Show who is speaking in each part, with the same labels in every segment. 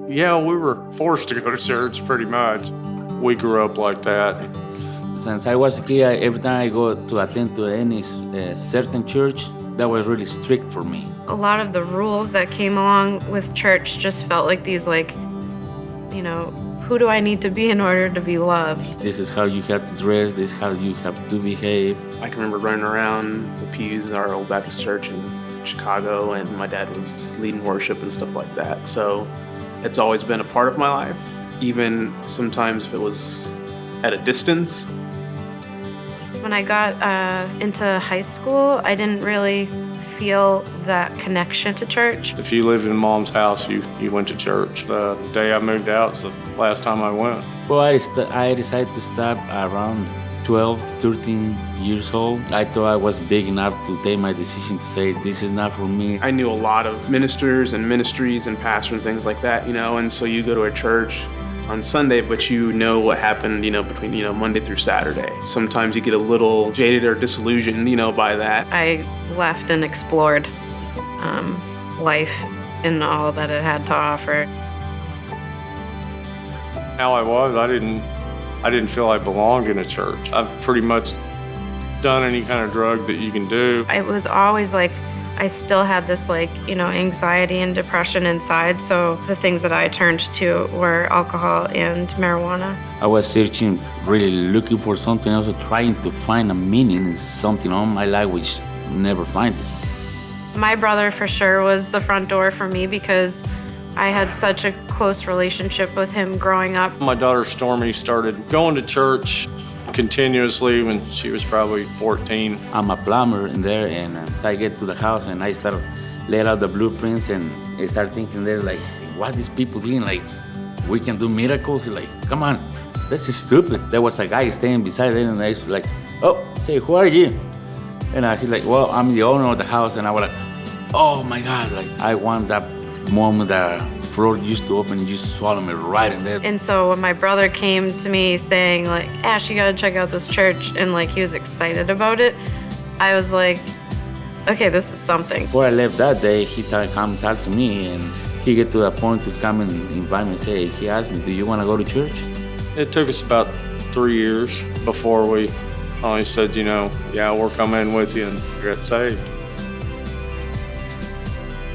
Speaker 1: Yeah, we were forced to go to church pretty much. We grew up like that.
Speaker 2: Since I was a kid, every time I go to attend to any certain church, that was really strict for me.
Speaker 3: A lot of the rules that came along with church just felt like these, who do I need to be in order to be loved?
Speaker 2: This is how you have to dress, this is how you have to behave.
Speaker 4: I can remember running around the pews in our old Baptist church in Chicago, and my dad was leading worship and stuff like that. So it's always been a part of my life, even sometimes if it was at a distance.
Speaker 3: When I got into high school, I didn't really feel that connection to church.
Speaker 1: If you lived in Mom's house, you went to church. The day I moved out was the last time I went.
Speaker 2: Well, I decided to stop around 12, 13 years old. I thought I was big enough to take my decision to say, this is not for me.
Speaker 4: I knew a lot of ministers and ministries and pastors and things like that, and so you go to a church on Sunday, but you know what happened, between, Monday through Saturday. Sometimes you get a little jaded or disillusioned, by that.
Speaker 3: I left and explored life and all that it had to offer.
Speaker 1: How I was, I didn't feel I belonged in a church. I've pretty much done any kind of drug that you can do.
Speaker 3: It was always like I still had this anxiety and depression inside, so the things that I turned to were alcohol and marijuana.
Speaker 2: I was searching, really looking for something else, trying to find a meaning in something on my life which never find it.
Speaker 3: My brother for sure was the front door for me because I had such a close relationship with him growing up.
Speaker 1: My daughter Stormy started going to church continuously when she was probably 14.
Speaker 2: I'm a plumber in there, and I get to the house and I start laying out the blueprints, and I start thinking there, like, what these people doing? Like, we can do miracles? Like, come on, this is stupid. There was a guy staying beside there, and I was like, oh, say, who are you? And he's like, well, I'm the owner of the house. And I was like, oh my God, like, I want that moment that floor used to open and you swallow me right in there.
Speaker 3: And so when my brother came to me saying, like, Ash, you gotta check out this church, and he was excited about it, I was like, okay, this is something.
Speaker 2: Before I left that day, he come talk to me, and he get to the point to come and invite me and say, he asked me, do you want to go to church?
Speaker 1: It took us about 3 years before we finally said, yeah, we're coming with you and get saved.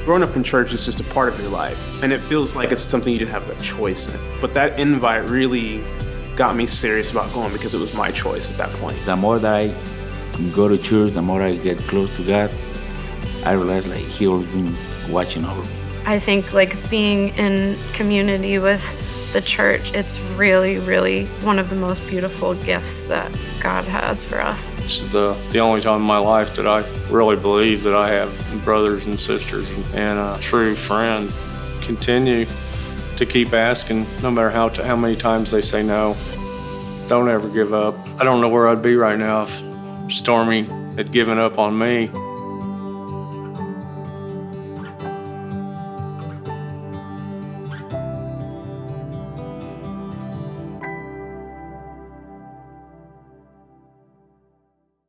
Speaker 4: Growing up in church is just a part of your life, and it feels like it's something you didn't have a choice in. But that invite really got me serious about going because it was my choice at that point.
Speaker 2: The more that I go to church, the more I get close to God, I realize He always been watching over me.
Speaker 3: I think being in community with the church, it's really, really one of the most beautiful gifts that God has for us.
Speaker 1: This is the only time in my life that I really believe that I have brothers and sisters and true friends. Continue to keep asking, no matter how many times they say no. Don't ever give up. I don't know where I'd be right now if Stormy had given up on me.